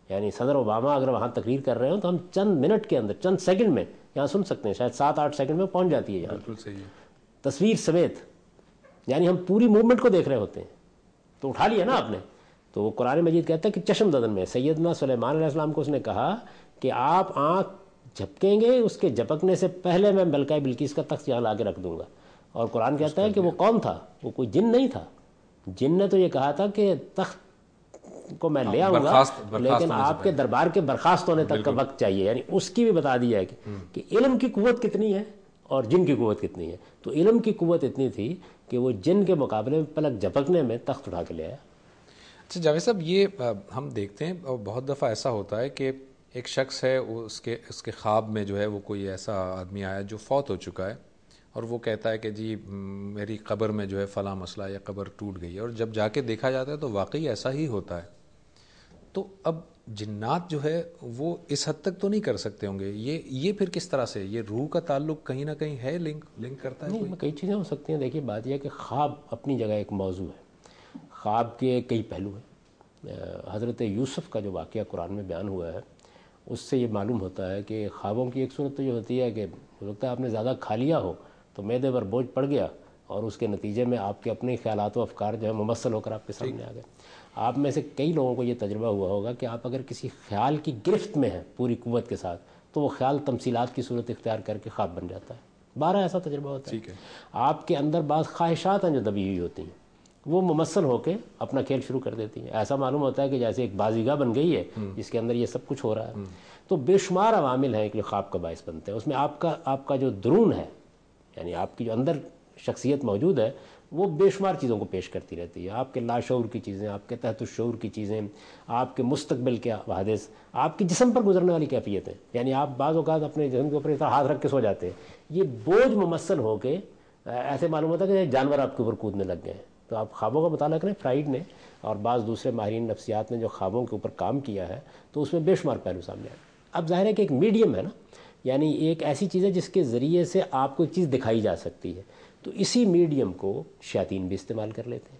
[SPEAKER 2] یعنی صدر اوباما اگر وہاں تقریر کر رہے ہوں تو ہم چند منٹ کے اندر، چند سیکنڈ میں یہاں سن سکتے ہیں، شاید 7-8 سیکنڈ میں پہنچ جاتی ہے یہاں،
[SPEAKER 1] بالکل صحیح ہے،
[SPEAKER 2] تصویر سمیت، یعنی ہم پوری موومنٹ کو دیکھ رہے ہوتے ہیں، تو اٹھا لیا نا آپ نے۔ تو وہ قرآن مجید کہتا ہے کہ چشم زدن میں، سیدنا سلیمان علیہ السلام کو اس نے کہا کہ آپ آنکھ جھپکیں گے، اس کے جھپکنے سے پہلے میں ملکہ بلقیس کا تخت یہاں لا کے رکھ دوں گا۔ اور قرآن کہتا ہے کہ وہ کون تھا، وہ کوئی جن نہیں تھا، جن نے تو یہ کہا تھا کہ تخت کو میں لے آؤں گا لیکن آپ کے دربار کے برخاست ہونے تک کا وقت چاہیے، یعنی اس کی بھی بتا دیا ہے کہ علم کی قوت کتنی ہے اور جن کی قوت کتنی ہے۔ تو علم کی قوت اتنی تھی کہ وہ جن کے مقابلے میں پلک جھپکنے میں تخت اٹھا کے لے آیا۔
[SPEAKER 1] اچھا جاوید صاحب، یہ ہم دیکھتے ہیں اور بہت دفعہ ایسا ہوتا ہے کہ ایک شخص ہے، اس کے خواب میں جو ہے وہ کوئی ایسا آدمی آیا جو فوت ہو چکا ہے، اور وہ کہتا ہے کہ جی میری قبر میں جو ہے فلاں مسئلہ یا قبر ٹوٹ گئی ہے، اور جب جا کے دیکھا جاتا ہے تو واقعی ایسا ہی ہوتا ہے۔ تو اب جنات جو ہے وہ اس حد تک تو نہیں کر سکتے ہوں گے، یہ پھر کس طرح سے یہ روح کا تعلق کہیں نہ کہیں ہے، لنک کرتا ہے؟
[SPEAKER 2] نہیں، کئی چیزیں ہو سکتی ہیں۔ دیکھیے بات یہ ہے کہ خواب اپنی جگہ ایک موضوع ہے، خواب کے کئی پہلو ہیں۔ حضرت یوسف کا جو واقعہ قرآن میں بیان ہوا ہے اس سے یہ معلوم ہوتا ہے کہ خوابوں کی ایک صورت تو یہ ہوتی ہے کہ ہو سکتا ہے آپ نے زیادہ کھا لیا ہو تو معدے پر بوجھ پڑ گیا، اور اس کے نتیجے میں آپ کے اپنے خیالات و افکار جو ہے ممثل ہو کر آپ کے سامنے آ گئے۔ آپ میں سے کئی لوگوں کو یہ تجربہ ہوا ہوگا کہ آپ اگر کسی خیال کی گرفت میں ہیں پوری قوت کے ساتھ تو وہ خیال تمثیلات کی صورت اختیار کر کے خواب بن جاتا ہے۔ 12 ایسا تجربہ ہوتا ہے۔ آپ کے اندر بعض خواہشات ہیں جو دبی ہوئی ہوتی ہیں، وہ ممثل ہو کے اپنا کھیل شروع کر دیتی ہیں۔ ایسا معلوم ہوتا ہے کہ جیسے ایک بازیگاہ بن گئی ہے جس کے اندر یہ سب کچھ ہو رہا ہے۔ تو بے شمار عوامل ہیں کہ خواب کا باعث بنتے ہیں۔ اس میں آپ کا جو درون ہے، یعنی آپ کی جو اندر شخصیت موجود ہے وہ بے شمار چیزوں کو پیش کرتی رہتی ہے. آپ کے لاشعور کی چیزیں، آپ کے تحت الشعور کی چیزیں، آپ کے مستقبل کے حوادث، آپ کے جسم پر گزرنے والی کیفیتیں. یعنی آپ بعض اوقات اپنے جسم کے اوپر اس طرح ہاتھ رکھ کے سو جاتے ہیں، یہ بوجھ ممثل ہو کے ایسے معلوم ہوتا ہے کہ جانور آپ کے اوپر کودنے لگ گئے ہیں. تو آپ خوابوں کا مطالعہ کریں. فرائیڈ نے اور بعض دوسرے ماہرین نفسیات نے جو خوابوں کے اوپر کام کیا ہے تو اس میں بے شمار پہلو سامنے آئے. اب ظاہر ہے کہ ایک میڈیم ہے نا، یعنی ایک ایسی چیز ہے جس کے ذریعے سے آپ کو ایک چیز دکھائی جا سکتی ہے. تو اسی میڈیم کو شیاطین بھی استعمال کر لیتے ہیں.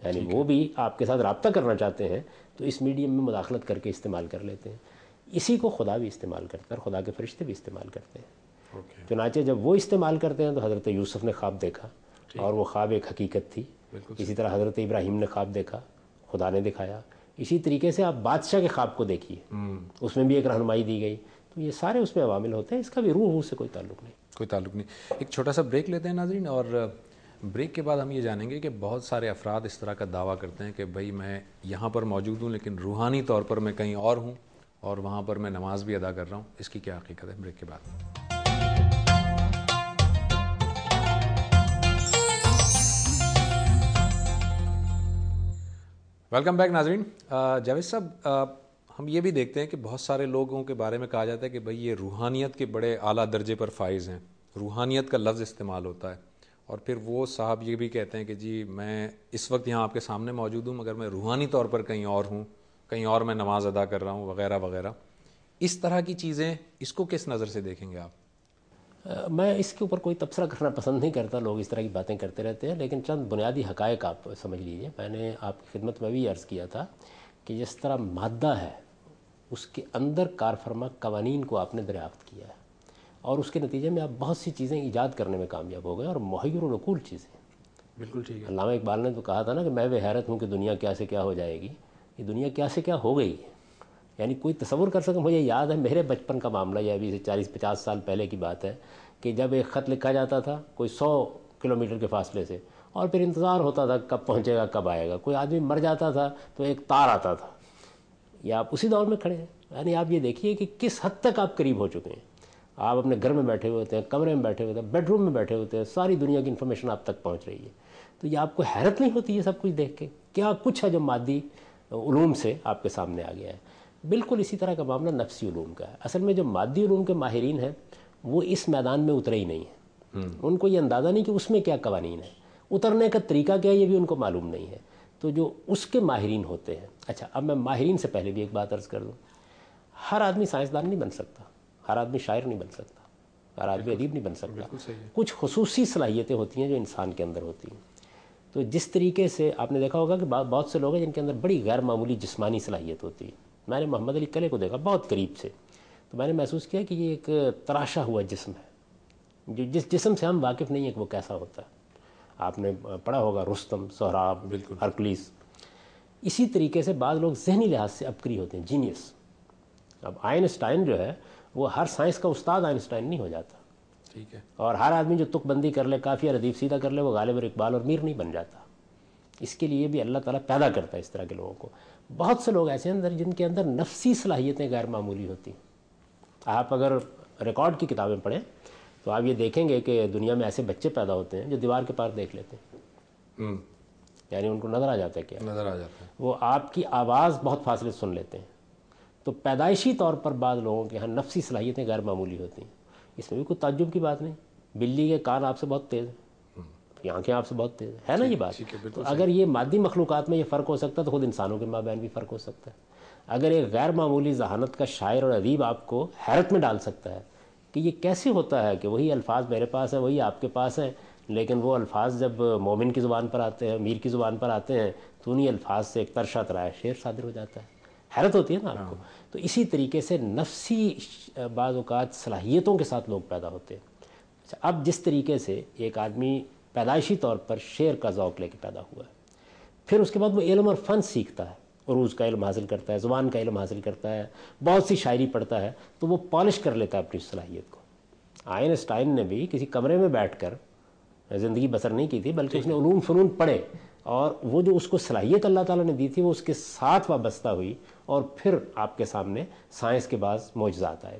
[SPEAKER 2] یعنی وہ بھی آپ کے ساتھ رابطہ کرنا چاہتے ہیں تو اس میڈیم میں مداخلت کر کے استعمال کر لیتے ہیں. اسی کو خدا بھی استعمال کرتا ہے اور خدا کے فرشتے بھی استعمال کرتے ہیں. چنانچہ جب وہ استعمال کرتے ہیں تو حضرت یوسف نے خواب دیکھا اور وہ خواب ایک حقیقت تھی. اسی طرح حضرت ابراہیم نے خواب دیکھا، خدا نے دکھایا. اسی طریقے سے آپ بادشاہ کے خواب کو دیکھیے، اس میں بھی ایک رہنمائی دی گئی. تو یہ سارے اس میں عوامل ہوتے ہیں. اس کا بھی روح سے کوئی تعلق نہیں.
[SPEAKER 1] ایک چھوٹا سا بریک لیتے ہیں ناظرین، اور بریک کے بعد ہم یہ جانیں گے کہ بہت سارے افراد اس طرح کا دعویٰ کرتے ہیں کہ بھائی میں یہاں پر موجود ہوں لیکن روحانی طور پر میں kہیں اور ہوں اور وہاں پر میں نماز بھی ادا کر رہا ہوں. اس کی کیا حقیقت ہے؟ بریک کے بعد. ویلکم بیک ناظرین. جاوید صاحب، ہم یہ بھی دیکھتے ہیں کہ بہت سارے لوگوں کے بارے میں کہا جاتا ہے کہ بھئی یہ روحانیت کے بڑے اعلیٰ درجے پر فائز ہیں. روحانیت کا لفظ استعمال ہوتا ہے اور پھر وہ صاحب یہ بھی کہتے ہیں کہ جی میں اس وقت یہاں آپ کے سامنے موجود ہوں مگر میں روحانی طور پر کہیں اور ہوں، کہیں اور میں نماز ادا کر رہا ہوں وغیرہ وغیرہ. اس طرح کی چیزیں، اس کو کس نظر سے دیکھیں گے آپ؟
[SPEAKER 2] میں اس کے اوپر کوئی تبصرہ کرنا پسند نہیں کرتا. لوگ اس طرح کی باتیں کرتے رہتے ہیں، لیکن چند بنیادی حقائق آپ سمجھ لیجئے. میں نے آپ کی خدمت میں بھی عرض کیا تھا کہ جس طرح مادہ ہے اس کے اندر کار فرما قوانین کو آپ نے دریافت کیا ہے اور اس کے نتیجے میں آپ بہت سی چیزیں ایجاد کرنے میں کامیاب ہو گئے اور محیر العقول چیزیں.
[SPEAKER 1] بالکل ٹھیک ہے.
[SPEAKER 2] علامہ اقبال نے تو کہا تھا نا کہ میں بے حیرت ہوں کہ دنیا کیا سے کیا ہو جائے گی. یہ دنیا کیا سے کیا ہو گئی ہے، یعنی کوئی تصور کر سکے. مجھے یاد ہے میرے بچپن کا معاملہ، یہ ابھی سے 40-50 سال پہلے کی بات ہے، کہ جب ایک خط لکھا جاتا تھا کوئی 100 کلومیٹر کے فاصلے سے اور پھر انتظار ہوتا تھا کب پہنچے گا کب آئے گا. کوئی آدمی مر جاتا تھا تو ایک تار آتا تھا. یا آپ اسی دور میں کھڑے ہیں. یعنی آپ یہ دیکھیے کہ کس حد تک آپ قریب ہو چکے ہیں. آپ اپنے گھر میں بیٹھے ہوئے ہوتے ہیں، کمرے میں بیٹھے ہوتے ہیں، بیڈ روم میں بیٹھے ہوتے ہیں، ساری دنیا کی انفارمیشن آپ تک پہنچ رہی ہے. تو یہ آپ کو حیرت نہیں ہوتی یہ سب کچھ دیکھ کے؟ کیا کچھ ہے جو مادی علوم سے آپ کے سامنے آ گیا ہے. بالکل اسی طرح کا معاملہ نفسی علوم کا ہے. اصل میں جو مادی علوم کے ماہرین ہیں وہ اس میدان میں اترے ہی نہیں ہیں. ان کو یہ اندازہ نہیں کہ اس میں کیا قوانین ہے، اترنے کا طریقہ کیا ہے یہ بھی ان کو معلوم نہیں ہے. تو جو اس کے ماہرین ہوتے ہیں. اچھا، اب میں ماہرین سے پہلے بھی ایک بات عرض کر دوں. ہر آدمی سائنسدان نہیں بن سکتا، ہر آدمی شاعر نہیں بن سکتا، ہر آدمی ادیب نہیں بن سکتا. کچھ خصوصی صلاحیتیں ہوتی ہیں جو انسان کے اندر ہوتی ہیں. تو جس طریقے سے آپ نے دیکھا ہوگا کہ بہت سے لوگ ہیں جن کے اندر بڑی غیر معمولی جسمانی صلاحیت ہوتی ہے. میں نے محمد علی کلے کو دیکھا بہت قریب سے، تو میں نے محسوس کیا کہ یہ ایک تراشا ہوا جسم ہے، جو جس جسم سے ہم واقف نہیں ہیں کہ وہ کیسا ہوتا ہے. آپ نے پڑھا ہوگا رستم، سہراب، ہرکلیس. اسی طریقے سے بعض لوگ ذہنی لحاظ سے عبقری ہوتے ہیں، جینیس. اب آئنسٹائن جو ہے وہ ہر سائنس کا استاد آئنسٹائن نہیں ہو جاتا.
[SPEAKER 1] ٹھیک ہے. اور
[SPEAKER 2] ہر آدمی جو تک بندی کر لے، کافی ردیف سیدھا کر لے، وہ غالب اور اقبال اور میر نہیں بن جاتا. اس کے لیے بھی اللہ تعالیٰ پیدا کرتا ہے اس طرح کے لوگوں کو. بہت سے لوگ ایسے ہیں جن کے اندر نفسی صلاحیتیں غیر معمولی ہوتی ہیں. آپ اگر ریکارڈ کی کتابیں پڑھیں تو آپ یہ دیکھیں گے کہ دنیا میں ایسے بچے پیدا ہوتے ہیں جو دیوار کے پار دیکھ لیتے ہیں. یعنی ان کو نظر آ جاتا ہے کیا
[SPEAKER 1] نظر آ جاتا ہے.
[SPEAKER 2] وہ آپ کی آواز بہت فاصلے سن لیتے ہیں. تو پیدائشی طور پر بعض لوگوں کے ہاں نفسی صلاحیتیں غیر معمولی ہوتی ہیں. اس میں بھی کوئی تعجب کی بات نہیں. بلی کے کان آپ سے بہت تیز ہیں، آنکھیں آپ سے بہت تیز ہے نا یہ بات. تو اگر یہ مادی مخلوقات میں یہ فرق ہو سکتا ہے تو خود انسانوں کے مابین بھی فرق ہو سکتا ہے. اگر ایک غیر معمولی ذہانت کا شاعر اور ادیب آپ کو حیرت میں ڈال سکتا ہے کہ یہ کیسے ہوتا ہے کہ وہی الفاظ میرے پاس ہیں وہی آپ کے پاس ہیں، لیکن وہ الفاظ جب مومن کی زبان پر آتے ہیں، میر کی زبان پر آتے ہیں تو انہیں الفاظ سے ایک ترشا ترایا شعر صادر ہو جاتا ہے. حیرت ہوتی ہے نا آپ کو. تو اسی طریقے سے نفسی بعض اوقات صلاحیتوں کے ساتھ لوگ پیدا ہوتے ہیں. اچھا، اب جس طریقے سے ایک آدمی پیدائشی طور پر شعر کا ذوق لے کے پیدا ہوا ہے، پھر اس کے بعد وہ علم اور فن سیکھتا ہے، عروض کا علم حاصل کرتا ہے، زبان کا علم حاصل کرتا ہے، بہت سی شاعری پڑھتا ہے، تو وہ پالش کر لیتا ہے اپنی صلاحیت کو. آئنسٹائن نے بھی کسی کمرے میں بیٹھ کر زندگی بسر نہیں کی تھی، بلکہ اس نے علوم فنون پڑھے اور وہ جو اس کو صلاحیت اللہ تعالیٰ نے دی تھی وہ اس کے ساتھ وابستہ ہوئی اور پھر آپ کے سامنے سائنس کے بعض معجزات آئے.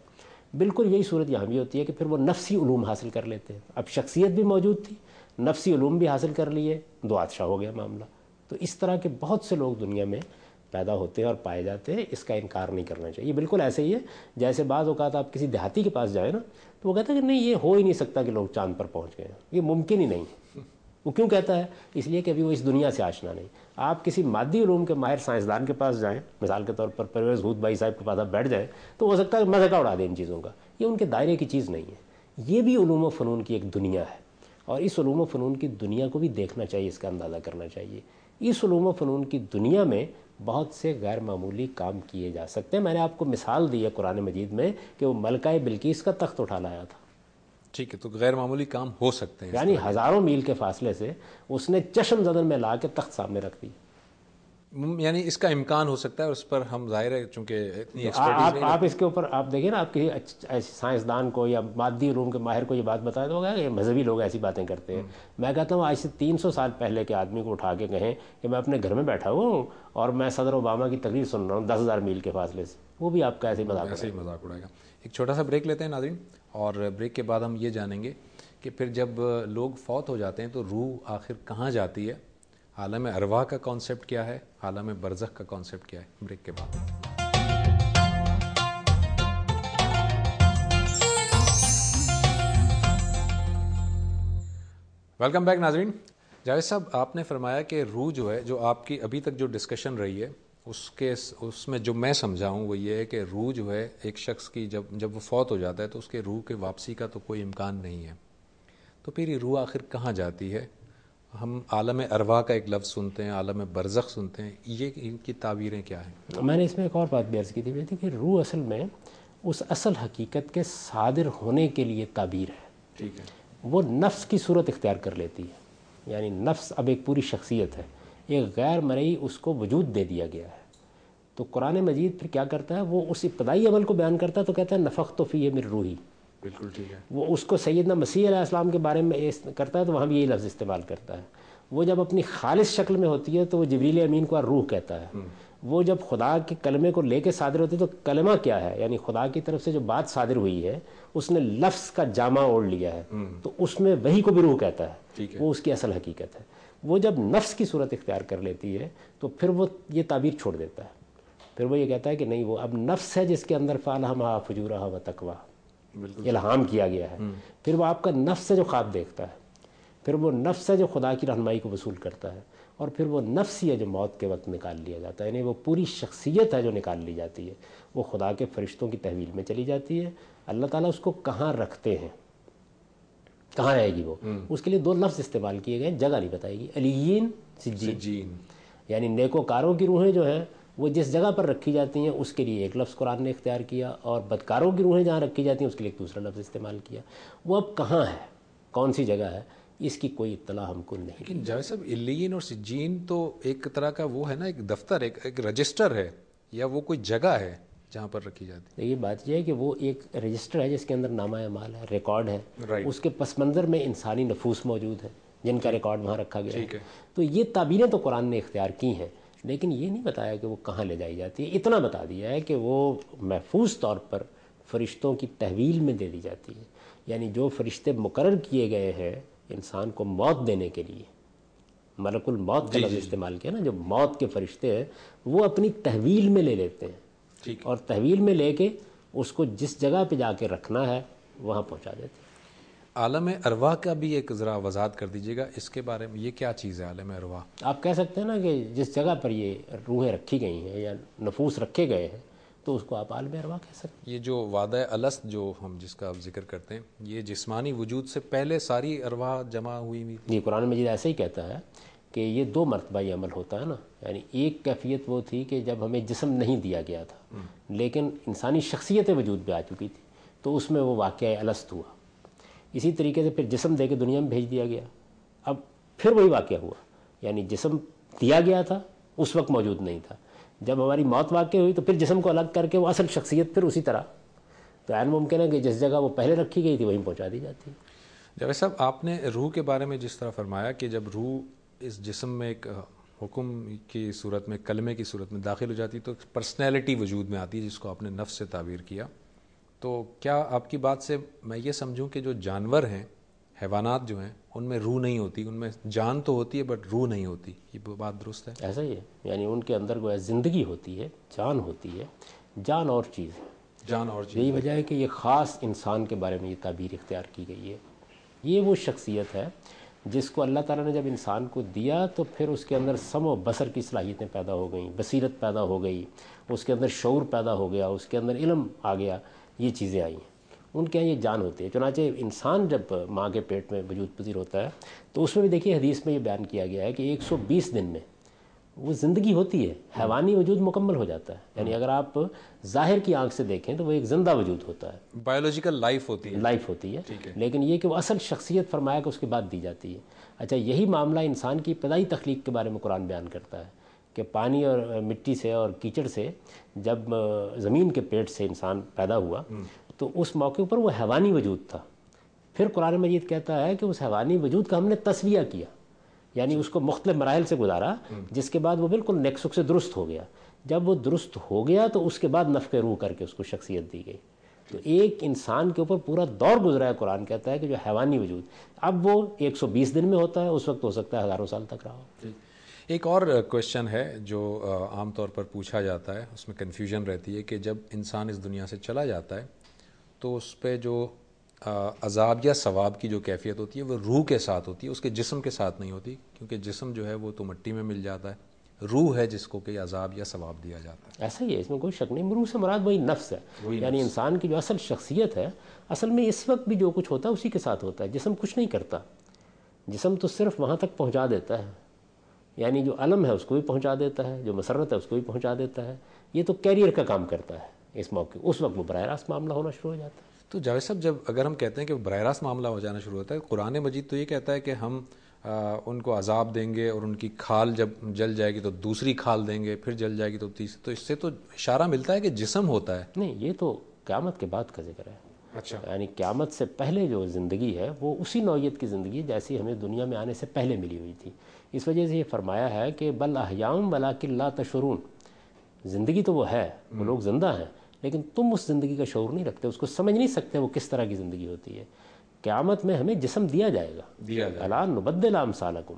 [SPEAKER 2] بالکل یہی صورت یہاں بھی ہوتی ہے کہ پھر وہ نفسی علوم حاصل کر لیتے ہیں. اب شخصیت بھی موجود تھی, نفسی علوم بھی حاصل کر لیے, دو بادشاہ ہو گیا معاملہ. تو اس طرح کے بہت سے لوگ دنیا میں پیدا ہوتے ہیں اور پائے جاتے ہیں, اس کا انکار نہیں کرنا چاہیے. یہ بالکل ایسے ہی ہے جیسے بعض اوقات آپ کسی دیہاتی کے پاس جائیں نا تو وہ کہتا ہے کہ نہیں, یہ ہو ہی نہیں سکتا کہ لوگ چاند پر پہنچ گئے ہیں, یہ ممکن ہی نہیں ہے. وہ کیوں کہتا ہے؟ اس لیے کہ ابھی وہ اس دنیا سے آشنا نہیں. آپ کسی مادی علوم کے ماہر سائنسدان کے پاس جائیں, مثال کے طور پر پرویز ہود بھائی صاحب کے پاس آپ بیٹھ جائیں, تو ہو سکتا ہے مزہ کا اڑا دیں ان چیزوں کا. یہ ان کے دائرے کی چیز نہیں ہے. یہ بھی علوم و فنون کی ایک دنیا ہے, اور اس علوم و فنون کی دنیا کو بھی دیکھنا چاہیے, اس کا اندازہ کرنا چاہیے. اس علوم و فنون کی دنیا میں بہت سے غیر معمولی کام کیے جا سکتے ہیں. میں نے آپ کو مثال دی ہے قرآن مجید میں کہ وہ ملکہ بلقیس کا تخت اٹھا لایا تھا.
[SPEAKER 1] ٹھیک ہے, تو غیر معمولی کام ہو سکتے ہیں.
[SPEAKER 2] یعنی ہزاروں میل کے فاصلے سے اس نے چشم زدن میں لا کے تخت سامنے رکھ دی.
[SPEAKER 1] یعنی اس کا امکان ہو سکتا ہے, اور اس پر ہم ظاہر ہے چونکہ اتنی
[SPEAKER 2] آپ اس کے اوپر آپ دیکھیں نا, آپ کسی سائنسدان کو یا مادی علوم کے ماہر کو یہ بات بتائے تو ہوگا کہ مذہبی لوگ ایسی باتیں کرتے ہیں. میں کہتا ہوں آج سے 300 سال پہلے کے آدمی کو اٹھا کے کہیں کہ میں اپنے گھر میں بیٹھا ہوں اور میں صدر اوباما کی تقریر سن رہا ہوں 10,000 میل کے فاصلے سے, وہ بھی آپ کا ایسے ہی
[SPEAKER 1] مذاق اڑائے گا. ایک چھوٹا سا بریک لیتے ہیں ناظرین, اور بریک کے بعد ہم یہ جانیں گے کہ پھر جب لوگ فوت ہو جاتے ہیں تو روح آخر کہاں جاتی ہے, عالم ارواح کا کانسیپٹ کیا ہے, عالم برزخ کا کانسیپٹ کیا ہے. بریک کے بعد. ویلکم بیک ناظرین. جاوید صاحب, آپ نے فرمایا کہ روح جو ہے, جو آپ کی ابھی تک جو ڈسکشن رہی ہے اس میں جو میں سمجھا ہوں وہ یہ ہے کہ روح جو ہے ایک شخص کی جب وہ فوت ہو جاتا ہے تو اس کے روح کے واپسی کا تو کوئی امکان نہیں ہے. تو پھر یہ روح آخر کہاں جاتی ہے؟ ہم عالم ارواح کا ایک لفظ سنتے ہیں, عالم برزخ سنتے ہیں, یہ ان کی تعبیریں کیا ہیں؟
[SPEAKER 2] میں نے اس میں ایک اور بات بھی عرض کی تھی کہ روح اصل میں اس اصل حقیقت کے صادر ہونے کے لیے تعبیر ہے.
[SPEAKER 1] ٹھیک ہے.
[SPEAKER 2] وہ نفس کی صورت اختیار کر لیتی ہے. یعنی نفس اب ایک پوری شخصیت ہے, ایک غیر مرئی اس کو وجود دے دیا گیا ہے. تو قرآن مجید پھر کیا کرتا ہے, وہ اس ابتدائی عمل کو بیان کرتا ہے تو کہتا ہے نفخت فیہ من روحی.
[SPEAKER 1] بالکل ٹھیک ہے.
[SPEAKER 2] وہ اس کو سیدنا مسیح علیہ السلام کے بارے میں کرتا ہے تو وہاں بھی یہی لفظ استعمال کرتا ہے. وہ جب اپنی خالص شکل میں ہوتی ہے تو وہ جبریل امین کو روح کہتا ہے. وہ جب خدا کے کلمے کو لے کے صادر ہوتی ہے تو کلمہ کیا ہے, یعنی خدا کی طرف سے جو بات صادر ہوئی ہے اس نے لفظ کا جامہ اوڑھ لیا ہے, تو اس میں وہی کو بھی روح کہتا ہے. وہ اس کی اصل حقیقت ہے. وہ جب نفس کی صورت اختیار کر لیتی ہے تو پھر وہ یہ تعبیر چھوڑ دیتا ہے. پھر وہ یہ کہتا ہے کہ نہیں, وہ اب نفس ہے جس کے اندر فالہمہا فجورہا و تقواہا الہام کیا گیا ہے. پھر وہ آپ کا نفس ہے جو خواب دیکھتا ہے, پھر وہ نفس ہے جو خدا کی رہنمائی کو وصول کرتا ہے, اور پھر وہ نفس ہی ہے جو موت کے وقت نکال لیا جاتا ہے. یعنی وہ پوری شخصیت ہے جو نکال لی جاتی ہے, وہ خدا کے فرشتوں کی تحویل میں چلی جاتی ہے. اللہ تعالیٰ اس کو کہاں رکھتے ہیں, کہاں رہے گی وہ, اس کے لیے دو لفظ استعمال کیے گئے, جگہ نہیں بتائے گی. علیین سجین, یعنی نیکوکاروں کی روحیں جو ہیں وہ جس جگہ پر رکھی جاتی ہیں اس کے لیے ایک لفظ قرآن نے اختیار کیا, اور بدکاروں کی روحیں جہاں رکھی جاتی ہیں اس کے لیے ایک دوسرا لفظ استعمال کیا. وہ اب کہاں ہے, کون سی جگہ ہے, اس کی کوئی اطلاع ہم کو نہیں.
[SPEAKER 1] لیکن جاوید صاحب, علیین اور سجین تو ایک طرح کا وہ ہے نا, ایک دفتر, ایک رجسٹر ہے, یا وہ کوئی جگہ ہے جہاں پر رکھی جاتی ہے؟
[SPEAKER 2] یہ بات یہ ہے کہ وہ ایک رجسٹر ہے جس کے اندر نامہ اعمال ہے, ریکارڈ ہے. اس کے پس منظر میں انسانی نفوس موجود ہے جن کا ریکارڈ وہاں رکھا گیا ہے. تو یہ تعبیریں تو قرآن نے اختیار کی ہیں, لیکن یہ نہیں بتایا کہ وہ کہاں لے جائی جاتی ہے. اتنا بتا دیا ہے کہ وہ محفوظ طور پر فرشتوں کی تحویل میں دے دی جاتی ہے. یعنی جو فرشتے مقرر کیے گئے ہیں انسان کو موت دینے کے لیے, ملک الموت کا لفظ استعمال کیا نا, جو موت کے فرشتے ہیں وہ اپنی تحویل میں لے لیتے ہیں, اور تحویل میں لے کے اس کو جس جگہ پہ جا کے رکھنا ہے وہاں پہنچا دیتے ہیں.
[SPEAKER 1] عالم ارواح کا بھی ایک ذرا وضاحت کر دیجیے گا اس کے بارے میں, یہ کیا چیز ہے عالم ارواح؟
[SPEAKER 2] آپ کہہ سکتے ہیں نا کہ جس جگہ پر یہ روحیں رکھی گئی ہیں یا نفوس رکھے گئے ہیں تو اس کو آپ عالم ارواح کہہ سکتے ہیں.
[SPEAKER 1] یہ جو وعدہ الست جو ہم جس کا آپ ذکر کرتے ہیں, یہ جسمانی وجود سے پہلے ساری ارواح جمع ہوئی ہوئی؟
[SPEAKER 2] جی, قرآن مجید ایسے ہی کہتا ہے کہ یہ دو مرتبہ عمل ہوتا ہے نا. یعنی ایک کیفیت وہ تھی کہ جب ہمیں جسم نہیں دیا گیا تھا لیکن انسانی شخصیت وجود پہ آ چکی تھی, تو اس میں وہ واقعہ الست ہوا. اسی طریقے سے پھر جسم دے کے دنیا میں بھیج دیا گیا, اب پھر وہی واقعہ ہوا. یعنی جسم دیا گیا تھا اس وقت موجود نہیں تھا, جب ہماری موت واقع ہوئی تو پھر جسم کو الگ کر کے وہ اصل شخصیت پھر اسی طرح, تو عین ممکن ہے کہ جس جگہ وہ پہلے رکھی گئی تھی وہیں پہنچا دی جاتی.
[SPEAKER 1] جاوید صاحب, آپ نے روح کے بارے میں جس طرح فرمایا کہ جب روح اس جسم میں ایک حکم کی صورت میں, کلمے کی صورت میں داخل ہو جاتی تو پرسنالٹی وجود میں آتی ہے جس کو آپ نے نفس سے تعبیر کیا, تو کیا آپ کی بات سے میں یہ سمجھوں کہ جو جانور ہیں، حیوانات جو ہیں، ان میں روح نہیں ہوتی، ان میں جان تو ہوتی ہے بٹ روح نہیں ہوتی، یہ بات درست ہے؟
[SPEAKER 2] ایسا ہی ہے، یعنی ان کے اندر گویا زندگی ہوتی ہے، جان ہوتی ہے، جان اور چیز ہے.
[SPEAKER 1] جان اور چیز.
[SPEAKER 2] یہی وجہ ہے کہ یہ خاص انسان کے بارے میں یہ تعبیر اختیار کی گئی ہے. یہ وہ شخصیت ہے جس کو اللہ تعالیٰ نے جب انسان کو دیا تو پھر اس کے اندر سمع و بصر کی صلاحیتیں پیدا ہو گئیں، بصیرت پیدا ہو گئی، اس کے اندر شعور پیدا ہو گیا، اس کے اندر علم آ گیا، یہ چیزیں آئیں. ان کے یہاں یہ جان ہوتی ہے. چنانچہ انسان جب ماں کے پیٹ میں وجود پذیر ہوتا ہے تو اس میں بھی دیکھیے حدیث میں یہ بیان کیا گیا ہے کہ 120 دن میں وہ زندگی ہوتی ہے، حیوانی وجود مکمل ہو جاتا ہے. یعنی اگر آپ ظاہر کی آنکھ سے دیکھیں تو وہ ایک زندہ وجود ہوتا ہے،
[SPEAKER 1] بایولوجیکل لائف ہوتی ہے.
[SPEAKER 2] لائف ہوتی ہے. لیکن یہ کہ وہ اصل شخصیت فرمایا کہ اس کے بعد دی جاتی ہے. اچھا، یہی معاملہ انسان کی ابتدائی تخلیق کے بارے میں قرآن بیان کرتا ہے کہ پانی اور مٹی سے اور کیچڑ سے جب زمین کے پیٹ سے انسان پیدا ہوا تو اس موقع پر وہ حیوانی وجود تھا. پھر قرآن مجید کہتا ہے کہ اس حیوانی وجود کا ہم نے تسویہ کیا، یعنی اس کو مختلف مراحل سے گزارا، جس کے بعد وہ بالکل نیک سک سے درست ہو گیا. جب وہ درست ہو گیا تو اس کے بعد نفخ روح کر کے اس کو شخصیت دی گئی. تو ایک انسان کے اوپر پورا دور گزرا ہے. قرآن کہتا ہے کہ جو حیوانی وجود اب وہ 120 دن میں ہوتا ہے، اس وقت ہو سکتا ہے ہزاروں سال تک رہا ہو.
[SPEAKER 1] ایک اور کوشچن ہے جو عام طور پر پوچھا جاتا ہے، اس میں کنفیوژن رہتی ہے کہ جب انسان اس دنیا سے چلا جاتا ہے تو اس پہ جو عذاب یا ثواب کی جو کیفیت ہوتی ہے وہ روح کے ساتھ ہوتی ہے، اس کے جسم کے ساتھ نہیں ہوتی، کیونکہ جسم جو ہے وہ تو مٹی میں مل جاتا ہے. روح ہے جس کو کہ عذاب یا ثواب دیا جاتا ہے.
[SPEAKER 2] ایسا ہی ہے، اس میں کوئی شک نہیں. روح سے مراد وہی نفس ہے، یعنی انسان کی جو اصل شخصیت ہے. اصل میں اس وقت بھی جو کچھ ہوتا ہے اسی کے ساتھ ہوتا ہے. جسم کچھ نہیں کرتا، جسم تو صرف وہاں تک پہنچا دیتا ہے. یعنی جو علم ہے اس کو بھی پہنچا دیتا ہے، جو مسرت ہے اس کو بھی پہنچا دیتا ہے. یہ تو کیریئر کا کام کرتا ہے اس موقع. اس وقت وہ براہ راست معاملہ ہونا شروع ہو جاتا ہے.
[SPEAKER 1] تو جاوید صاحب، جب اگر ہم کہتے ہیں کہ براہ راست معاملہ ہو جانا شروع ہوتا ہے، قرآن مجید تو یہ کہتا ہے کہ ہم ان کو عذاب دیں گے اور ان کی کھال جب جل جائے گی تو دوسری کھال دیں گے، پھر جل جائے گی تو تیسری. تو اس سے تو اشارہ ملتا ہے کہ جسم ہوتا ہے.
[SPEAKER 2] نہیں، یہ تو قیامت کے بعد کا ذکر ہے.
[SPEAKER 1] اچھا،
[SPEAKER 2] یعنی قیامت سے پہلے جو زندگی ہے وہ اسی نوعیت کی زندگی ہے جیسی ہمیں دنیا میں آنے سے پہلے ملی ہوئی تھی. اس وجہ سے یہ فرمایا ہے کہ بل احیاء ولکن لا تشعرون. زندگی تو وہ ہے، وہ لوگ زندہ ہیں، لیکن تم اس زندگی کا شعور نہیں رکھتے، اس کو سمجھ نہیں سکتے وہ کس طرح کی زندگی ہوتی ہے. قیامت میں ہمیں جسم دیا جائے گا، الا نبدل امثالکم،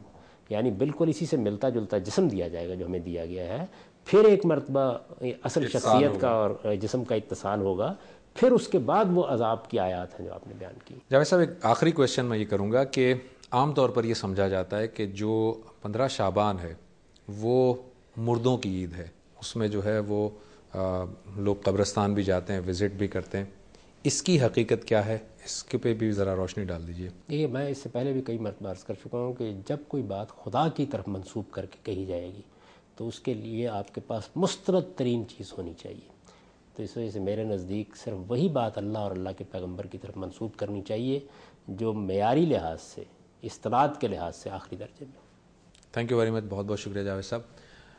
[SPEAKER 2] یعنی بالکل اسی سے ملتا جلتا جسم دیا جائے گا جو ہمیں دیا گیا ہے. پھر ایک مرتبہ اصل شخصیت کا اور جسم کا اتصال ہوگا، پھر اس کے بعد وہ عذاب کی آیات ہیں جو آپ نے بیان کی.
[SPEAKER 1] جاوید صاحب، ایک آخری کویشچن میں یہ کروں گا کہ عام طور پر یہ سمجھا جاتا ہے کہ جو 15 شعبان ہے وہ مردوں کی عید ہے، اس میں جو ہے وہ لوگ قبرستان بھی جاتے ہیں، وزٹ بھی کرتے ہیں. اس کی حقیقت کیا ہے؟ اس کے پہ بھی ذرا روشنی ڈال دیجیے.
[SPEAKER 2] یہ میں اس سے پہلے بھی کئی مرتبہ عرض کر چکا ہوں کہ جب کوئی بات خدا کی طرف منسوب کر کے کہی جائے گی تو اس کے لیے آپ کے پاس مسترد ترین چیز ہونی چاہیے. تو اس وجہ سے میرے نزدیک صرف وہی بات اللہ اور اللہ کے پیغمبر کی طرف منسوب کرنی چاہیے جو معیاری لحاظ سے، استناد کے لحاظ سے آخری درجے میں.
[SPEAKER 1] Thank you very much. بہت بہت شکریہ جاوید صاحب.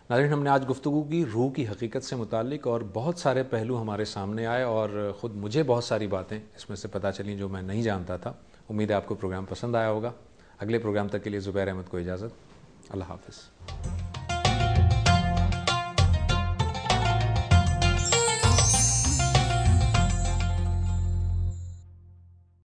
[SPEAKER 1] ناظرین، ہم نے آج گفتگو کی روح کی حقیقت سے متعلق اور بہت سارے پہلو ہمارے سامنے آئے اور خود مجھے بہت ساری باتیں اس میں سے پتہ چلیں جو میں نہیں جانتا تھا. امید ہے آپ کو پروگرام پسند آیا ہوگا. اگلے پروگرام تک کے لیے زبیر احمد کو اجازت. اللہ حافظ.